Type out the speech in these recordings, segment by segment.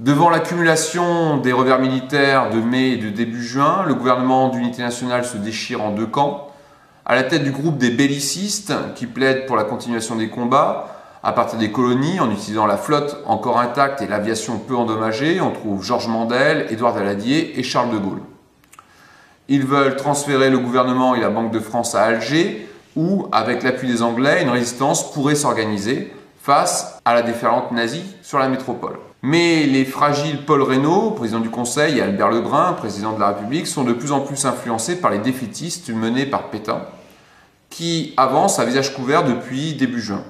Devant l'accumulation des revers militaires de mai et de début juin, le gouvernement d'unité nationale se déchire en deux camps. À la tête du groupe des bellicistes qui plaident pour la continuation des combats, à partir des colonies, en utilisant la flotte encore intacte et l'aviation peu endommagée, on trouve Georges Mandel, Édouard Daladier et Charles de Gaulle. Ils veulent transférer le gouvernement et la Banque de France à Alger, où, avec l'appui des Anglais, une résistance pourrait s'organiser face à la déferlante nazie sur la métropole. Mais les fragiles Paul Reynaud, président du Conseil, et Albert Lebrun, président de la République, sont de plus en plus influencés par les défaitistes menés par Pétain, qui avancent à visage couvert depuis début juin.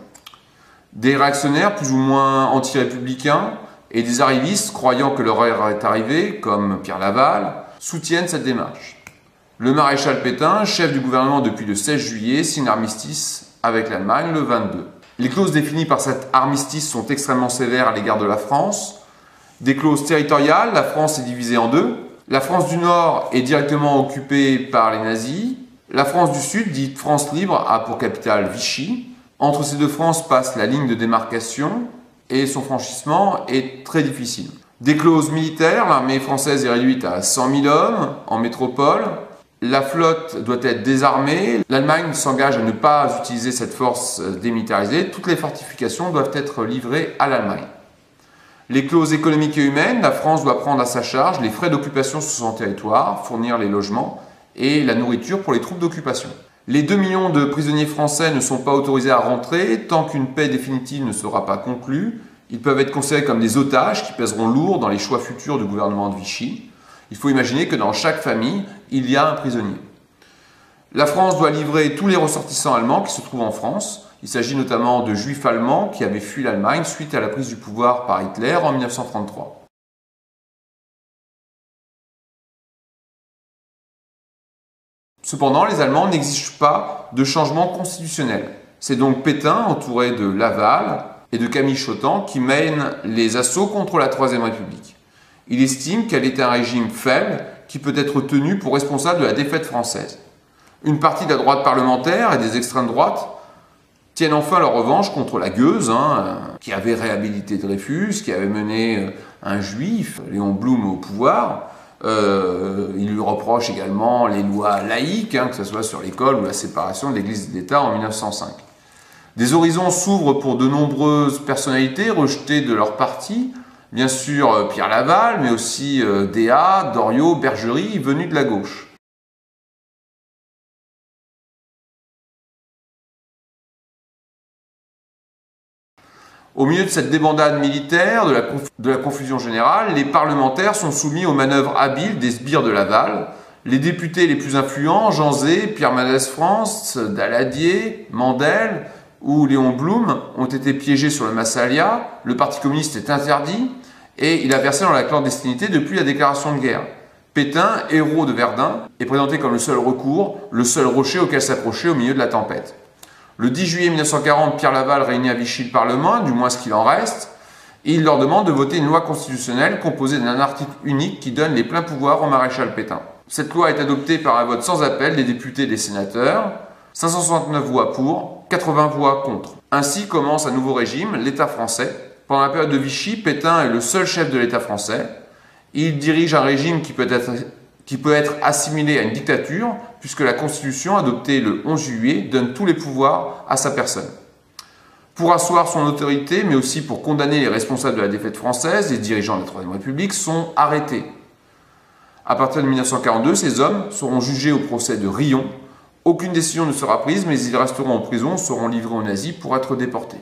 Des réactionnaires plus ou moins anti-républicains et des arrivistes croyant que leur heure est arrivée, comme Pierre Laval, soutiennent cette démarche. Le maréchal Pétain, chef du gouvernement depuis le 16 juillet, signe l'armistice avec l'Allemagne le 22. Les clauses définies par cet armistice sont extrêmement sévères à l'égard de la France. Des clauses territoriales, la France est divisée en deux. La France du Nord est directement occupée par les nazis. La France du Sud, dite France libre, a pour capitale Vichy. Entre ces deux France passe la ligne de démarcation et son franchissement est très difficile. Des clauses militaires, l'armée française est réduite à 100 000 hommes en métropole. La flotte doit être désarmée. L'Allemagne s'engage à ne pas utiliser cette force démilitarisée. Toutes les fortifications doivent être livrées à l'Allemagne. Les clauses économiques et humaines, la France doit prendre à sa charge les frais d'occupation sur son territoire, fournir les logements et la nourriture pour les troupes d'occupation. Les 2 millions de prisonniers français ne sont pas autorisés à rentrer tant qu'une paix définitive ne sera pas conclue. Ils peuvent être considérés comme des otages qui pèseront lourd dans les choix futurs du gouvernement de Vichy. Il faut imaginer que dans chaque famille, il y a un prisonnier. La France doit livrer tous les ressortissants allemands qui se trouvent en France. Il s'agit notamment de juifs allemands qui avaient fui l'Allemagne suite à la prise du pouvoir par Hitler en 1933. Cependant, les Allemands n'exigent pas de changement constitutionnel. C'est donc Pétain, entouré de Laval et de Camille Chotan, qui mène les assauts contre la Troisième République. Il estime qu'elle est un régime faible qui peut être tenu pour responsable de la défaite française. Une partie de la droite parlementaire et des extrêmes droites tiennent enfin leur revanche contre la gueuse, qui avait réhabilité Dreyfus, qui avait mené un juif, Léon Blum, au pouvoir. Il lui reproche également les lois laïques, que ce soit sur l'école ou la séparation de l'Église et de l'État en 1905. Des horizons s'ouvrent pour de nombreuses personnalités rejetées de leur parti. Bien sûr, Pierre Laval, mais aussi Déat, Doriot, Bergerie, venus de la gauche. Au milieu de cette débandade militaire, de la confusion générale, les parlementaires sont soumis aux manœuvres habiles des sbires de Laval. Les députés les plus influents, Jean Zay, Pierre Mendès France, Daladier, Mandel ou Léon Blum, ont été piégés sur le Massalia. Le Parti communiste est interdit. Et il a versé dans la clandestinité depuis la déclaration de guerre. Pétain, héros de Verdun, est présenté comme le seul recours, le seul rocher auquel s'approcher au milieu de la tempête. Le 10 juillet 1940, Pierre Laval réunit à Vichy le Parlement, du moins ce qu'il en reste, et il leur demande de voter une loi constitutionnelle composée d'un article unique qui donne les pleins pouvoirs au maréchal Pétain. Cette loi est adoptée par un vote sans appel des députés et des sénateurs, 569 voix pour, 80 voix contre. Ainsi commence un nouveau régime, l'État français. Pendant la période de Vichy, Pétain est le seul chef de l'État français. Il dirige un régime qui peut être assimilé à une dictature, puisque la Constitution, adoptée le 11 juillet, donne tous les pouvoirs à sa personne. Pour asseoir son autorité, mais aussi pour condamner les responsables de la défaite française, les dirigeants de la Troisième République sont arrêtés. À partir de 1942, ces hommes seront jugés au procès de Riom. Aucune décision ne sera prise, mais ils resteront en prison, seront livrés aux nazis pour être déportés.